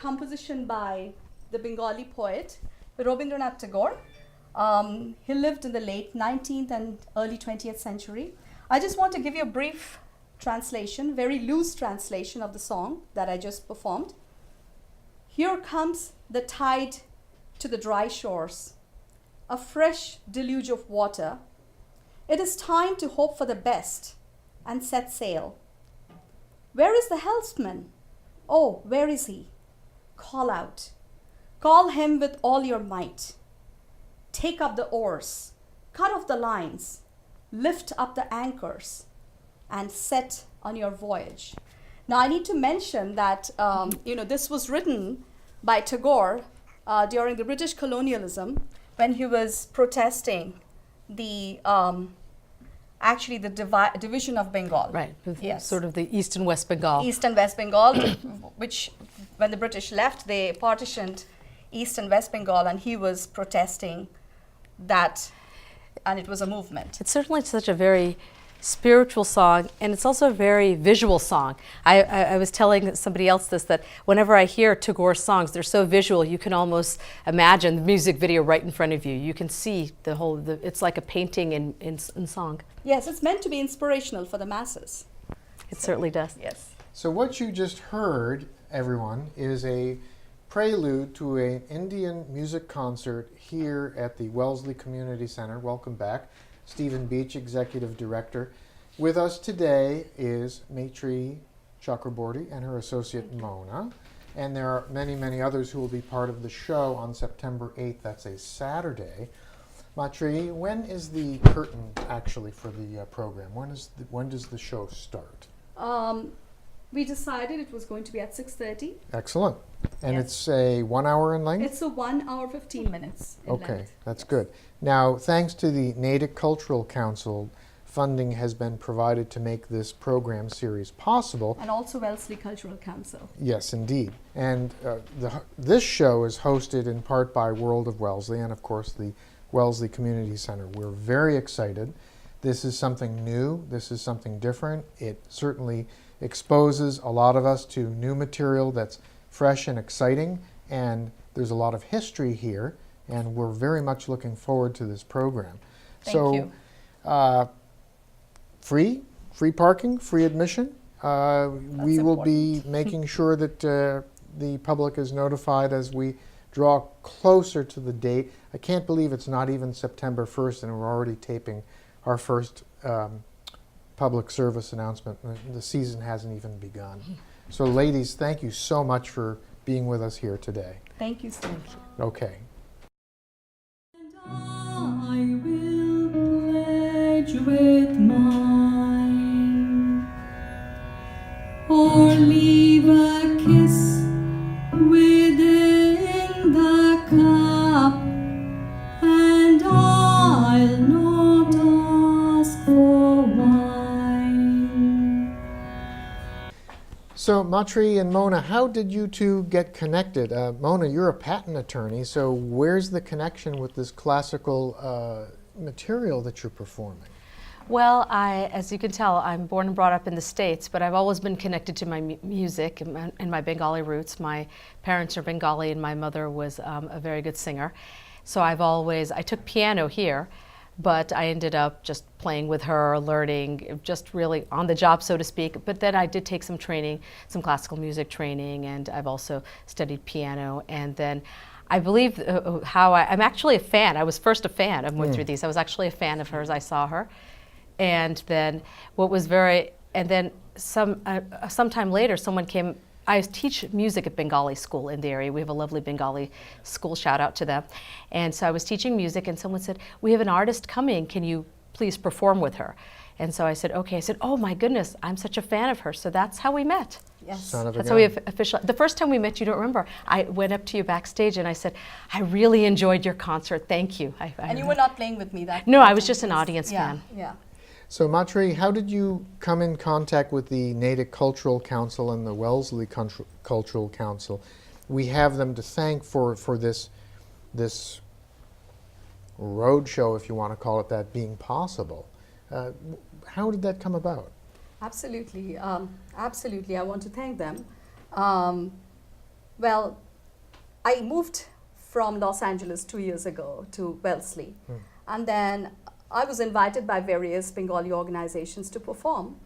composition by the Bengali poet Rabindranath Tagore. He lived in the late 19th and early 20th century. I just want to give you a brief translation, very loose translation of the song that I just performed. Here comes the tide to the dry shores, a fresh deluge of water. It is time to hope for the best and set sail. Where is the helmsman? Oh, where is he? Call out. Call him with all your might. Take up the oars, cut off the lines, lift up the anchors, and set on your voyage. Now, I need to mention that this was written by Tagore during the British colonialism when he was protesting the division of Bengal. Right. Yes. Sort of the East and West Bengal. East and West Bengal, which when the British left, they partitioned East and West Bengal, and he was protesting that, and it was a movement. It's certainly such a very spiritual song, and it's also a very visual song. I was telling somebody else this, that whenever I hear Tagore's songs, they're so visual, you can almost imagine the music video right in front of you. You can see it's like a painting in song. Yes, it's meant to be inspirational for the masses. It certainly does. Yes. So what you just heard, everyone, is a prelude to an Indian music concert here at the Wellesley Community Center. Welcome back. Stephen Beach, Executive Director. With us today is Maitri Chakraborty and her associate Mona. And there are many, many others who will be part of the show on September 8th. That's a Saturday. Maitri, when is the curtain actually for the program? When does the show start? We decided it was going to be at 6:30. Excellent. And Yes. it's a 1 hour in length? It's a 1 hour 15 minutes in Okay, length. that's Yes. good. Now, thanks to the Natick Cultural Council, funding has been provided to make this program series possible. And also Wellesley Cultural Council. Yes, indeed. And this show is hosted in part by World of Wellesley and, of course, the Wellesley Community Center. We're very excited. This is something new. This is something different. It certainly exposes a lot of us to new material that's fresh and exciting, and there's a lot of history here, and we're very much looking forward to this program. Thank you. Free parking, free admission. We will be making sure that the public is notified as we draw closer to the date. I can't believe it's not even September 1st and we're already taping our first public service announcement. The season hasn't even begun. So ladies, thank you so much for being with us here today. Thank you, Steve. Okay. And I will pledge with mine, or leave a kiss within the cup, and I'll not ask for wine. So Maitri and Mona, how did you two get connected? Mona, you're a patent attorney, so where's the connection with this classical material that you're performing? Well, as you can tell, I'm born and brought up in the States, but I've always been connected to my music and my Bengali roots. My parents are Bengali and my mother was a very good singer. So I took piano here, but I ended up just playing with her, learning, just really on the job, so to speak. But then I did take some training, some classical music training, and I've also studied piano. And then I believe I'm actually a fan. I was first a fan. I went through these. I was actually a fan of hers. I saw her. And then sometime later, someone came. I teach music at Bengali school in the area. We have a lovely Bengali school, shout out to them. And so I was teaching music and someone said, we have an artist coming, can you please perform with her? And so I said, okay. I said, oh my goodness, I'm such a fan of her. So that's how we met. Yes. Son of a That's gun. how we officially, the first time we met, you don't remember, I went up to you backstage and I said, I really enjoyed your concert, thank you. And you were not playing with me that No, that I was time, just an please. audience fan. Yeah. So Maitri, how did you come in contact with the Natick Cultural Council and the Wellesley Cultural Council? We have them to thank for this road show, if you want to call it that, being possible. How did that come about? Absolutely. Absolutely. I want to thank them. Well, I moved from Los Angeles 2 years ago to Wellesley. And then I was invited by various Bengali organizations to perform.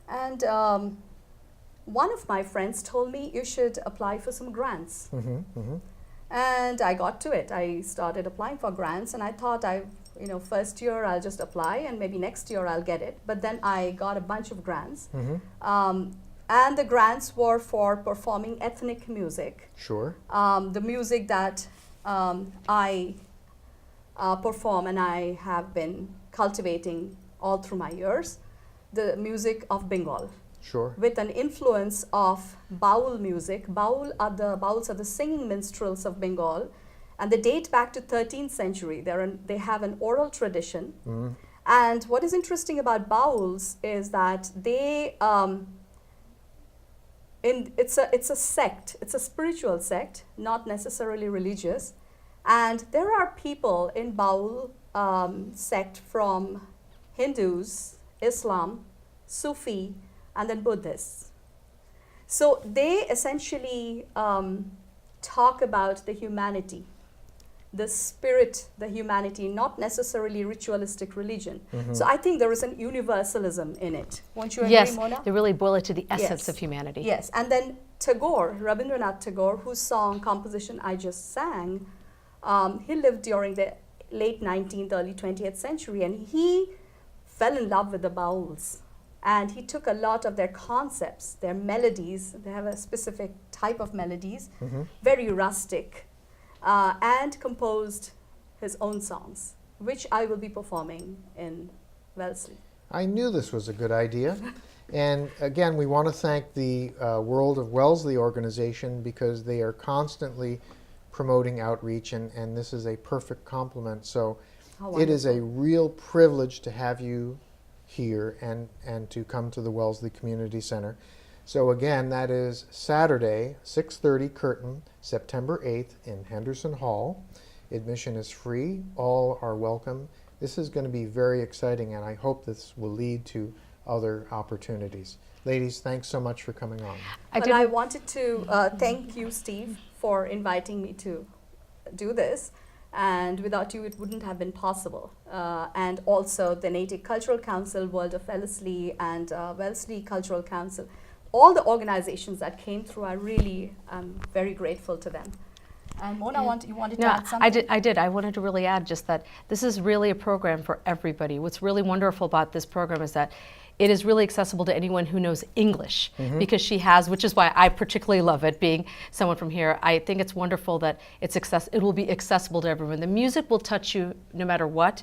And one of my friends told me, you should apply for some grants. And I got to it. I started applying for grants, and I thought first year I'll just apply and maybe next year I'll get it. But then I got a bunch of grants. And the grants were for performing ethnic music. Sure. The music that I perform and I have been cultivating all through my years, the music of Bengal. Sure. With an influence of Baul music. Bauls are the singing minstrels of Bengal, and they date back to 13th century. They have an oral tradition. And what is interesting about Bauls is that they it's a sect. It's a spiritual sect, not necessarily religious. And there are people in Baul sect from Hindus, Islam, Sufi, and then Buddhists. So they essentially talk about the humanity, the spirit, the humanity, not necessarily ritualistic religion. So I think there is an universalism in it. Won't you agree, Yes, Mona? they really boil it to the essence Yes. of humanity. Yes, and then Tagore, Rabindranath Tagore, whose composition I just sang, he lived during the late 19th, early 20th century, and he fell in love with the Bauls. And he took a lot of their concepts, their melodies, they have a specific type of melodies, very rustic, and composed his own songs, which I will be performing in Wellesley. I knew this was a good idea. And again, we want to thank the World of Wellesley organization because they are constantly promoting outreach, and this is a perfect complement. So it is a real privilege to have you here and to come to the Wellesley Community Center. So again, that is Saturday, 6:30 curtain, September 8th in Henderson Hall. Admission is free. All are welcome. This is going to be very exciting, and I hope this will lead to other opportunities. Ladies, thanks so much for coming on. I wanted to thank you, Steve, for inviting me to do this. And without you, it wouldn't have been possible. And also the Native Cultural Council, World of Wellesley, and Wellesley Cultural Council, all the organizations that came through, I'm very grateful to them. And Mona, you wanted to add something? I did. I wanted to really add just that this is really a program for everybody. What's really wonderful about this program is that it is really accessible to anyone who knows English, because she has, which is why I particularly love it, being someone from here. I think it's wonderful that it will be accessible to everyone. The music will touch you no matter what,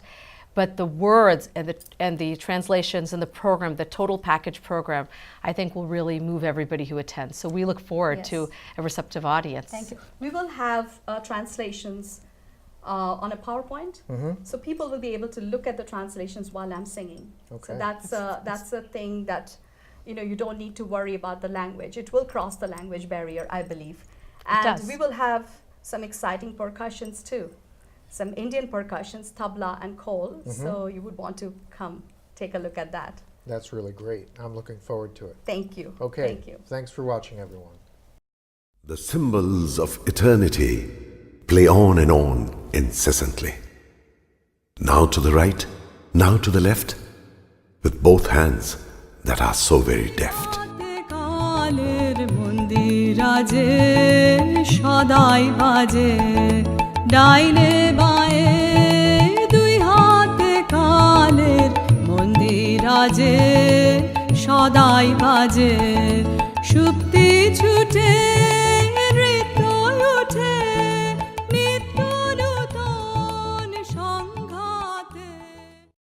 but the words and the translations and the program, the total package program, I think will really move everybody who attends. So we look forward to a receptive audience. Thank you. We will have translations on a PowerPoint, so people will be able to look at the translations while I'm singing. Okay. So that's a thing that you don't need to worry about the language. It will cross the language barrier, I believe. And we will have some exciting percussions too, some Indian percussions, tabla and khol. So you would want to come take a look at that. That's really great. I'm looking forward to it. Thank you. Okay. Thank you. Thanks for watching, everyone. The symbols of eternity play on and on incessantly. Now to the right, now to the left, with both hands that are so very deft. Supti ছুটে ঋতু উঠে